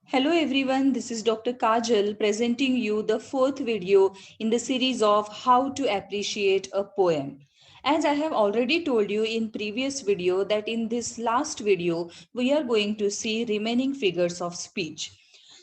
Hello everyone, this is Dr. Kajal presenting you the fourth video in the series of How to Appreciate a Poem. As I have already told you in previous video that in this last video we are going to see remaining figures of speech.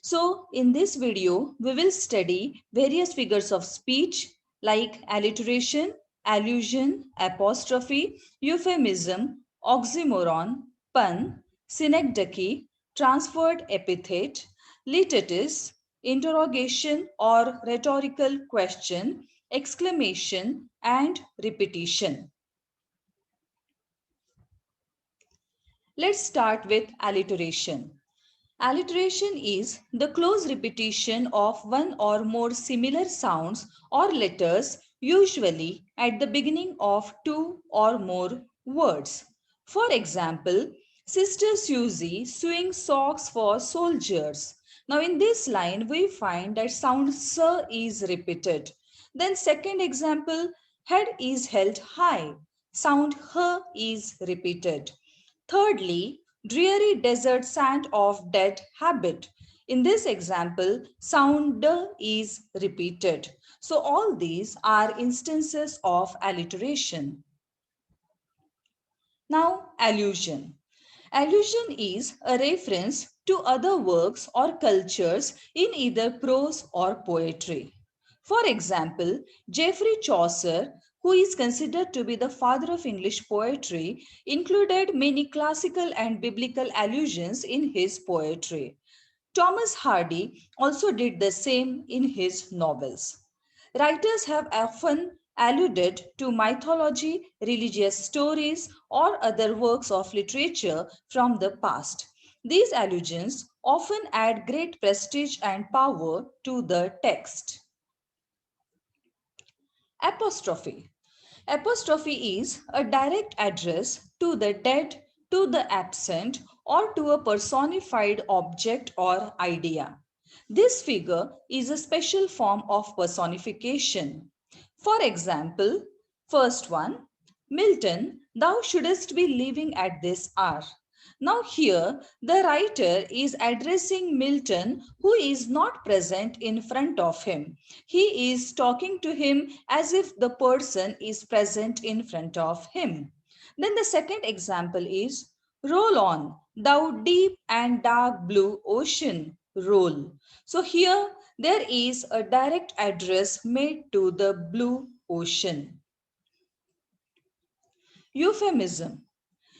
So in this video we will study various figures of speech like alliteration, allusion, apostrophe, euphemism, oxymoron, pun, synecdoche, transferred epithet, Litotes, interrogation or rhetorical question, exclamation, and repetition. Let's start with alliteration. Alliteration is the close repetition of one or more similar sounds or letters, usually at the beginning of two or more words. For example, Sister Susie sewing socks for soldiers. Now in this line, we find that sound S is repeated. Then second example, head is held high. Sound H is repeated. Thirdly, dreary desert sand of dead habit. In this example, sound D is repeated. So all these are instances of alliteration. Now, allusion. Allusion is a reference to other works or cultures in either prose or poetry. For example, Geoffrey Chaucer, who is considered to be the father of English poetry, included many classical and biblical allusions in his poetry. Thomas Hardy also did the same in his novels. Writers have often alluded to mythology, religious stories, or other works of literature from the past. These allusions often add great prestige and power to the text. Apostrophe. Apostrophe is a direct address to the dead, to the absent, or to a personified object or idea. This figure is a special form of personification. For example, first one, Milton, thou shouldest be living at this hour. Now, here the writer is addressing Milton, who is not present in front of him. He is talking to him as if the person is present in front of him. Then the second example is roll on, thou deep and dark blue ocean, roll. So here there is a direct address made to the blue ocean. Euphemism.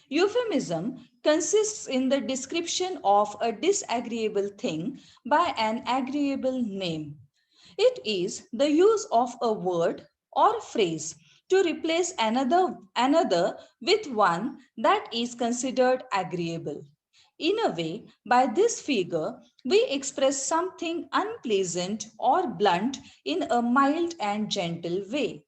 Euphemism consists in the description of a disagreeable thing by an agreeable name. It is the use of a word or phrase to replace another with one that is considered agreeable. In a way, by this figure, we express something unpleasant or blunt in a mild and gentle way.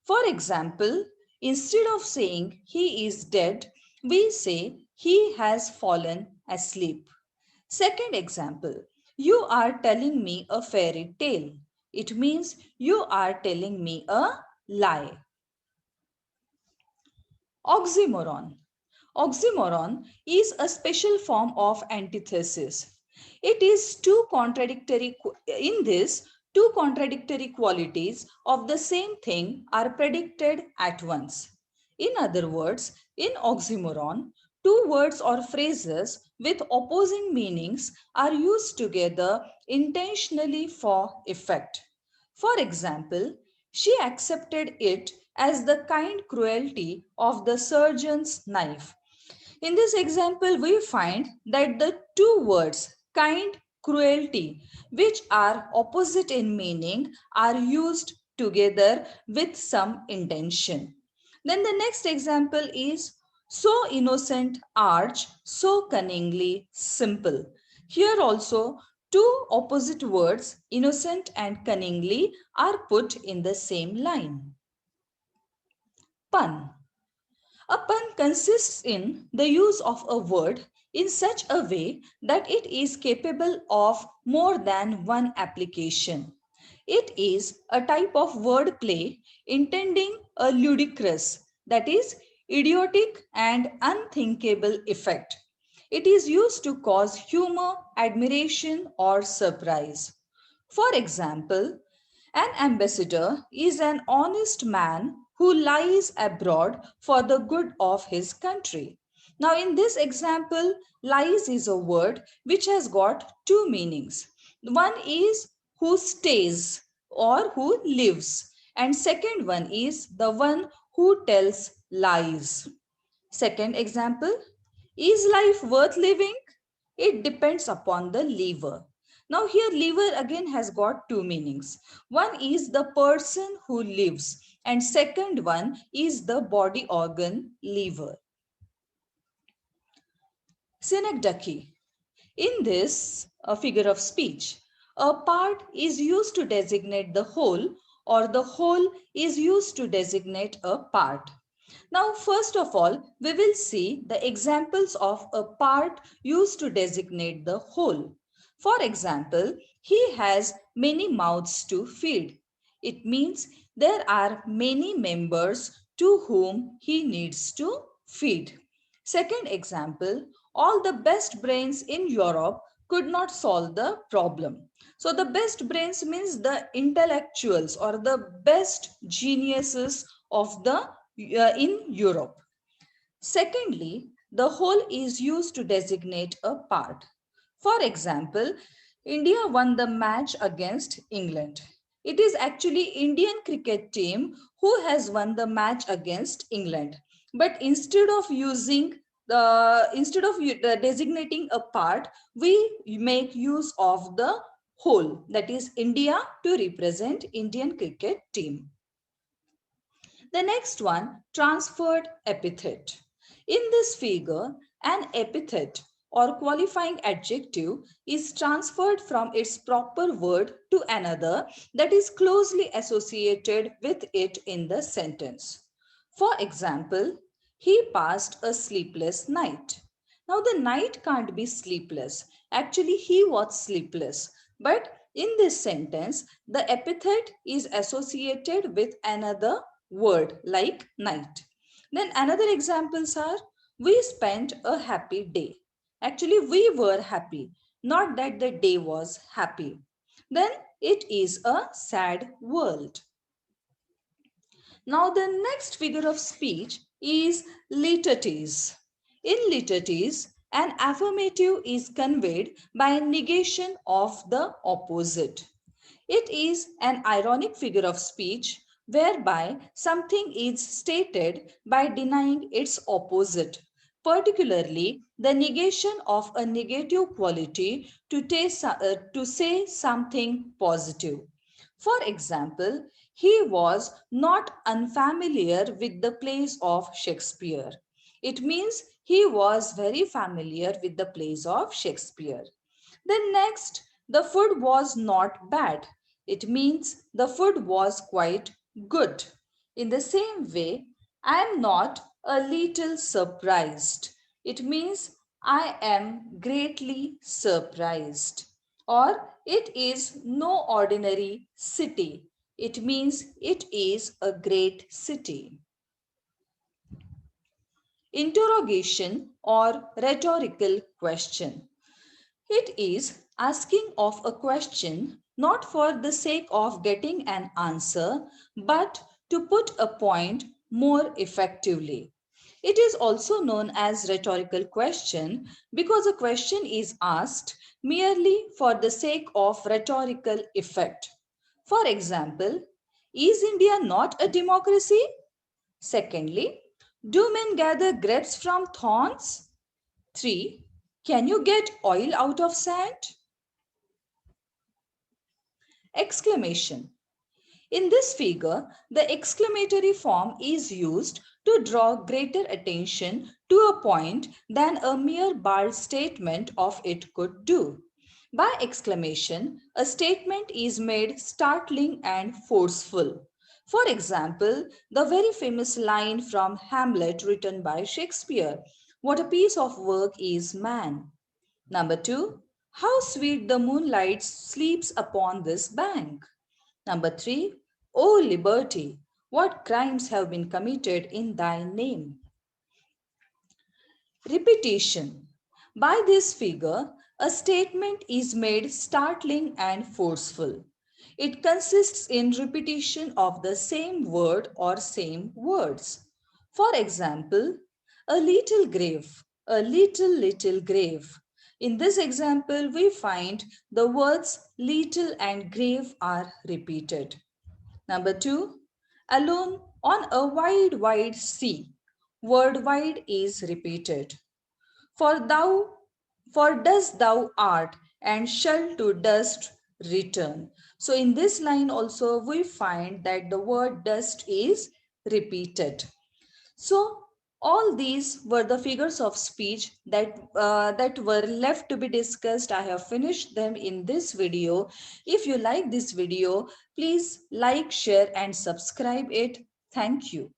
For example, instead of saying he is dead, we say he has fallen asleep. Second example, you are telling me a fairy tale. It means you are telling me a lie. Oxymoron. Oxymoron is a special form of antithesis. It is two contradictory qualities of the same thing are predicted at once. In other words, in oxymoron, two words or phrases with opposing meanings are used together intentionally for effect. For example, she accepted it as the kind cruelty of the surgeon's knife. In this example, we find that the two words kind, cruelty, which are opposite in meaning, are used together with some intention. Then the next example is so innocent, arch, so cunningly simple. Here also, two opposite words, innocent and cunningly, are put in the same line. Pun. A pun consists in the use of a word in such a way that it is capable of more than one application. It is a type of word play intending a ludicrous, that is, idiotic and unthinkable effect. It is used to cause humor, admiration, or surprise. For example, an ambassador is an honest man who lies abroad for the good of his country. Now, in this example, lies is a word which has got two meanings. One is who stays or who lives, and second one is the one who tells lies. Second example, is life worth living? It depends upon the liver. Now here liver again has got two meanings. One is the person who lives and second one is the body organ liver. Synecdoche. In this figure of speech, a part is used to designate the whole or the whole is used to designate a part. Now, first of all, we will see the examples of a part used to designate the whole. For example, he has many mouths to feed. It means there are many members to whom he needs to feed. Second example, all the best brains in Europe could not solve the problem. So the best brains means the intellectuals or the best geniuses of the in Europe. Secondly, the whole is used to designate a part. For example, India won the match against England. It is actually Indian cricket team who has won the match against England. But instead of designating a part, we make use of the whole, that is India, to represent Indian cricket team. The next one, transferred epithet. In this figure, an epithet or qualifying adjective is transferred from its proper word to another that is closely associated with it in the sentence. For example, he passed a sleepless night. Now the night can't be sleepless. Actually, he was sleepless. But in this sentence, the epithet is associated with another word like night. Then another examples are we spent a happy day. Actually, we were happy, not that the day was happy. Then it is a sad world. Now the next figure of speech is litotes. In litotes, an affirmative is conveyed by negation of the opposite. It is an ironic figure of speech whereby something is stated by denying its opposite, particularly the negation of a negative quality to say something positive. For example, he was not unfamiliar with the plays of Shakespeare. It means he was very familiar with the plays of Shakespeare. Then next, the food was not bad. It means the food was quite good. In the same way, I am not a little surprised. It means I am greatly surprised. Or it is no ordinary city. It means it is a great city. Interrogation or rhetorical question. It is asking of a question not for the sake of getting an answer, but to put a point more effectively. It is also known as rhetorical question because a question is asked merely for the sake of rhetorical effect. For example, is India not a democracy? Secondly, do men gather grapes from thorns? 3. Can you get oil out of sand? Exclamation. In this figure, the exclamatory form is used to draw greater attention to a point than a mere bald statement of it could do. By exclamation, a statement is made startling and forceful. For example, the very famous line from Hamlet written by Shakespeare, "What a piece of work is man." Number 2, how sweet the moonlight sleeps upon this bank. Number 3, O liberty, what crimes have been committed in thy name. Repetition. By this figure, a statement is made startling and forceful. It consists in repetition of the same word or same words. For example, a little grave, a little grave. In this example, we find the words little and grave are repeated. Number 2, alone on a wide sea. Word wide is repeated. For thou, for dust thou art, and shall to dust return. So in this line also we find that the word dust is repeated. So all these were the figures of speech that were left to be discussed. I have finished them in this video. If you like this video, please like, share and subscribe it. Thank you.